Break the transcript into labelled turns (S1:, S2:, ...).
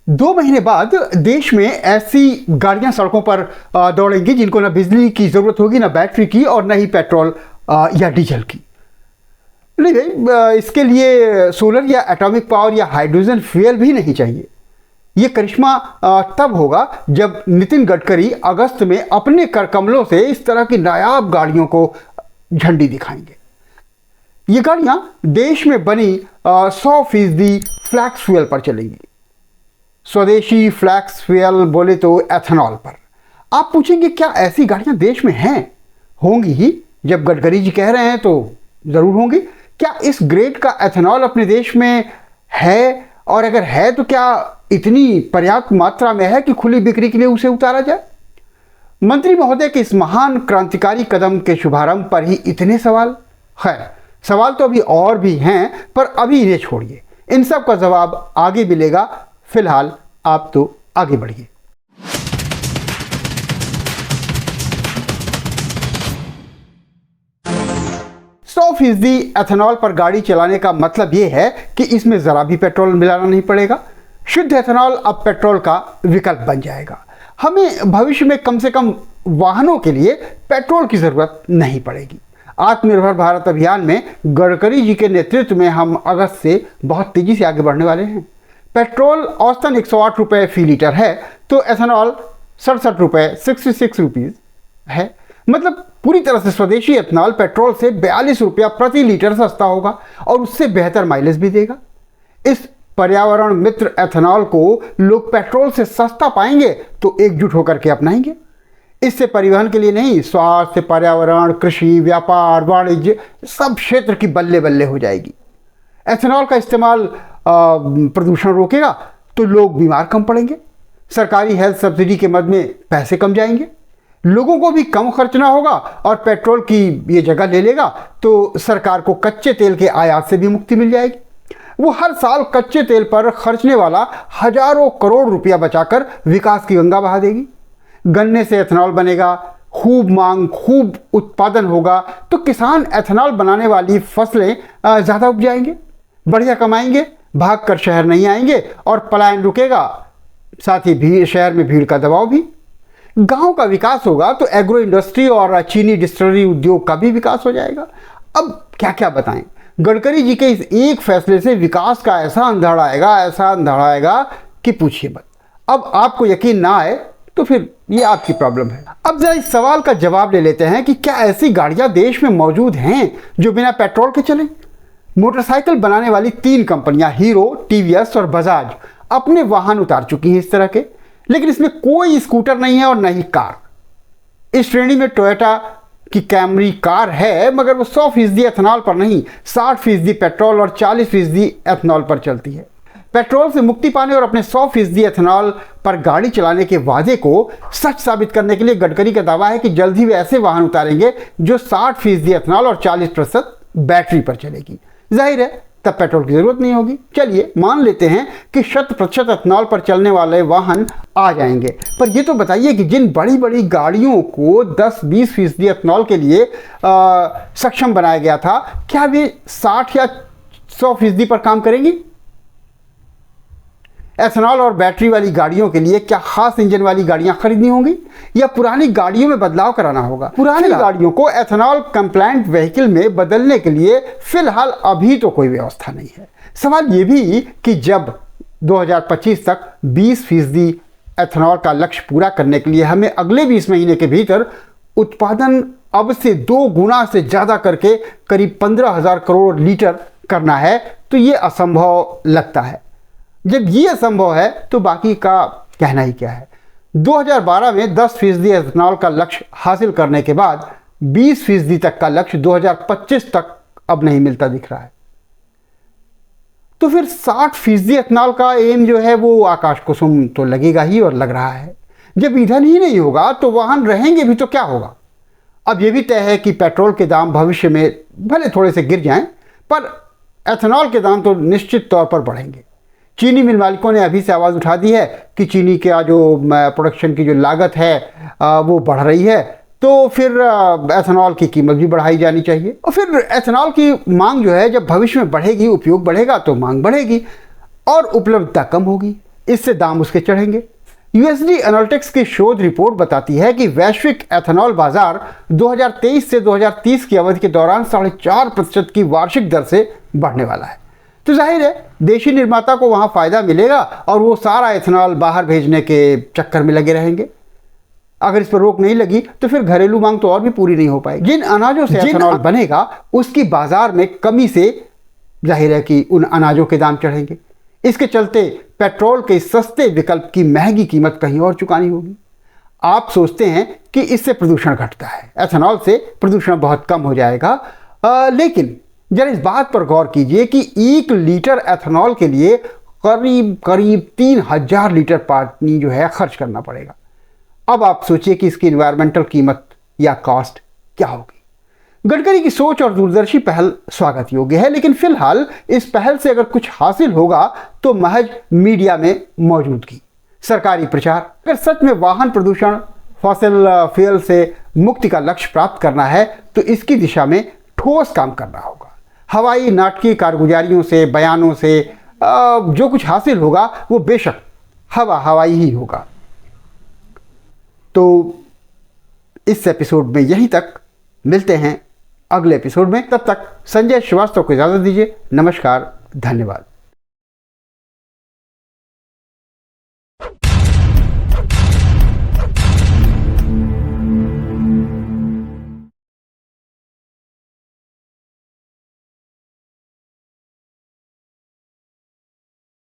S1: 2 महीने बाद देश में ऐसी गाड़ियां सड़कों पर दौड़ेंगी जिनको ना बिजली की ज़रूरत होगी, ना बैटरी की, और ना ही पेट्रोल या डीजल की। नहीं भाई, इसके लिए सोलर या एटॉमिक पावर या हाइड्रोजन फ्यूल भी नहीं चाहिए। ये करिश्मा तब होगा जब नितिन गडकरी अगस्त में अपने कर कमलों से इस तरह की नायाब गाड़ियों को झंडी दिखाएंगे। ये गाड़ियां देश में बनी 100% फ्लैक्स फ्यूल पर चलेंगी। स्वदेशी फ्लैक्स फ्यूल बोले तो एथेनॉल पर। आप पूछेंगे क्या ऐसी गाड़ियां देश में हैं? होंगी ही, जब गडकरी जी कह रहे हैं तो ज़रूर होंगी। क्या इस ग्रेड का एथेनॉल अपने देश में है? और अगर है तो क्या इतनी पर्याप्त मात्रा में है कि खुली बिक्री के लिए उसे उतारा जाए? मंत्री महोदय के इस महान क्रांतिकारी कदम के शुभारंभ पर ही इतने सवाल। खैर, सवाल तो अभी और भी हैं, पर अभी इन्हें छोड़िए, इन सब का जवाब आगे मिलेगा। फिलहाल आप तो आगे बढ़िए। %100 एथेनॉल पर गाड़ी चलाने का मतलब यह है कि इसमें जरा भी पेट्रोल मिलाना नहीं पड़ेगा। शुद्ध एथेनॉल अब पेट्रोल का विकल्प बन जाएगा। हमें भविष्य में कम से कम वाहनों के लिए पेट्रोल की जरूरत नहीं पड़ेगी। आत्मनिर्भर भारत अभियान में गडकरी जी के नेतृत्व में हम अगस्त से बहुत तेजी से आगे बढ़ने वाले हैं। पेट्रोल औसतन 108 रुपये फी लीटर है, तो एथेनॉल 67 रुपये 66 रुपीज़ है। मतलब पूरी तरह से स्वदेशी एथेनॉल पेट्रोल से 42 रुपया प्रति लीटर सस्ता होगा और उससे बेहतर माइलेज भी देगा। इस पर्यावरण मित्र एथेनॉल को लोग पेट्रोल से सस्ता पाएंगे तो एकजुट होकर के अपनाएंगे। इससे परिवहन के लिए नहीं, स्वास्थ्य, पर्यावरण, कृषि, व्यापार, वाणिज्य सब क्षेत्र की बल्ले बल्ले हो जाएगी। एथेनॉल का इस्तेमाल प्रदूषण रोकेगा तो लोग बीमार कम पड़ेंगे, सरकारी हेल्थ सब्सिडी के मद में पैसे कम जाएंगे, लोगों को भी कम खर्चना होगा और पेट्रोल की ये जगह ले लेगा तो सरकार को कच्चे तेल के आयात से भी मुक्ति मिल जाएगी। वो हर साल कच्चे तेल पर खर्चने वाला हजारों करोड़ रुपया बचाकर विकास की गंगा बहा देगी। गन्ने से एथेनॉल बनेगा, खूब मांग, खूब उत्पादन होगा तो किसान एथेनॉल बनाने वाली फसलें ज़्यादा उपजाएंगे, बढ़िया कमाएंगे, भागकर शहर नहीं आएंगे और पलायन रुकेगा। साथ ही भीड़, शहर में भीड़ का दबाव भी। गांव का विकास होगा तो एग्रो इंडस्ट्री और चीनी डिस्टिलरी उद्योग का भी विकास हो जाएगा। अब क्या क्या बताएं, गडकरी जी के इस एक फैसले से विकास का ऐसा अंधार आएगा कि पूछिए मत। अब आपको यकीन ना आए तो फिर ये आपकी प्रॉब्लम है। अब जरा इस सवाल का जवाब ले लेते हैं कि क्या ऐसी गाड़ियां देश में मौजूद हैं जो बिना पेट्रोल के चलें? मोटरसाइकिल बनाने वाली 3 कंपनियां हीरो, टीवीएस और बजाज अपने वाहन उतार चुकी हैं इस तरह के, लेकिन इसमें कोई स्कूटर नहीं है और न ही कार। इस श्रेणी में टोयोटा की कैमरी कार है, मगर वो 100% एथेनॉल पर नहीं, 60% पेट्रोल और 40% एथेनॉल पर चलती है। पेट्रोल से मुक्ति पाने और अपने 100% एथेनॉल पर गाड़ी चलाने के वादे को सच साबित करने के लिए गडकरी का दावा है कि जल्द ही वे ऐसे वाहन उतारेंगे जो 60% एथेनॉल और 40% बैटरी पर चलेगी। जाहिर है तब पेट्रोल की जरूरत नहीं होगी। चलिए मान लेते हैं कि 100% एथेनॉल पर चलने वाले वाहन आ जाएंगे, पर ये तो बताइए कि जिन बड़ी बड़ी गाड़ियों को 10-20% एथेनॉल के लिए सक्षम बनाया गया था, क्या वे 60 या 100% पर काम करेंगी? एथेनॉल और बैटरी वाली गाड़ियों के लिए क्या खास इंजन वाली गाड़ियां खरीदनी होंगी या पुरानी गाड़ियों में बदलाव कराना होगा? पुरानी गाड़ियों को एथेनॉल कंप्लायंट व्हीकल में बदलने के लिए फिलहाल अभी तो कोई व्यवस्था नहीं है। सवाल ये भी कि जब 2025 तक 20% एथेनॉल का लक्ष्य पूरा करने के लिए हमें अगले 20 महीने के भीतर उत्पादन अब से 2 गुना से ज़्यादा करके करीब 15,000 करोड़ लीटर करना है, तो ये असंभव लगता है। जब ये असंभव है तो बाकी का कहना ही क्या है। 2012 में 10% एथेनॉल का लक्ष्य हासिल करने के बाद 20% तक का लक्ष्य 2025 तक अब नहीं मिलता दिख रहा है। तो फिर 60% एथेनॉल का एम जो है वो आकाश कुसुम तो लगेगा ही, और लग रहा है। जब ईंधन ही नहीं होगा तो वाहन रहेंगे भी तो क्या होगा? अब ये भी तय है कि पेट्रोल के दाम भविष्य में भले थोड़े से गिर जाएं, पर एथेनॉल के दाम तो निश्चित तौर पर बढ़ेंगे। चीनी मिल मालिकों ने अभी से आवाज़ उठा दी है कि चीनी का जो प्रोडक्शन की जो लागत है वो बढ़ रही है, तो फिर एथेनॉल की कीमत भी बढ़ाई जानी चाहिए। और फिर एथेनॉल की मांग जो है जब भविष्य में बढ़ेगी, उपयोग बढ़ेगा तो मांग बढ़ेगी और उपलब्धता कम होगी। इससे दाम उसके चढ़ेंगे। यूएसडी एनालिटिक्स की शोध रिपोर्ट बताती है कि वैश्विक एथेनॉल बाजार 2023 से 2030 की अवधि के दौरान 4.5% की वार्षिक दर से बढ़ने वाला है। तो जाहिर है देशी निर्माता को वहां फायदा मिलेगा और वो सारा एथेनॉल बाहर भेजने के चक्कर में लगे रहेंगे। अगर इस पर रोक नहीं लगी तो फिर घरेलू मांग तो और भी पूरी नहीं हो पाएगी। जिन अनाजों से एथेनॉल बनेगा उसकी बाजार में कमी से जाहिर है कि उन अनाजों के दाम चढ़ेंगे। इसके चलते पेट्रोल के सस्ते विकल्प की महंगी कीमत कहीं और चुकानी होगी। आप सोचते हैं कि इससे प्रदूषण घटता है, एथेनॉल से प्रदूषण बहुत कम हो जाएगा, लेकिन जरा इस बात पर गौर कीजिए कि 1 लीटर एथेनॉल के लिए करीब 3000 लीटर पानी जो है खर्च करना पड़ेगा। अब आप सोचिए कि इसकी इन्वायरमेंटल कीमत या कॉस्ट क्या होगी। गडकरी की सोच और दूरदर्शी पहल स्वागत योग्य है, लेकिन फिलहाल इस पहल से अगर कुछ हासिल होगा तो महज मीडिया में मौजूदगी, सरकारी प्रचार। अगर सच में वाहन प्रदूषण, फॉसिल फ्यूल से मुक्ति का लक्ष्य प्राप्त करना है तो इसकी दिशा में ठोस काम करना होगा। हवाई नाटकीय कारगुजारियों से, बयानों से जो कुछ हासिल होगा वो बेशक हवाई ही होगा। तो इस एपिसोड में यहीं तक, मिलते हैं अगले एपिसोड में। तब तक संजय श्रीवास्तव को इजाज़त दीजिए। नमस्कार, धन्यवाद।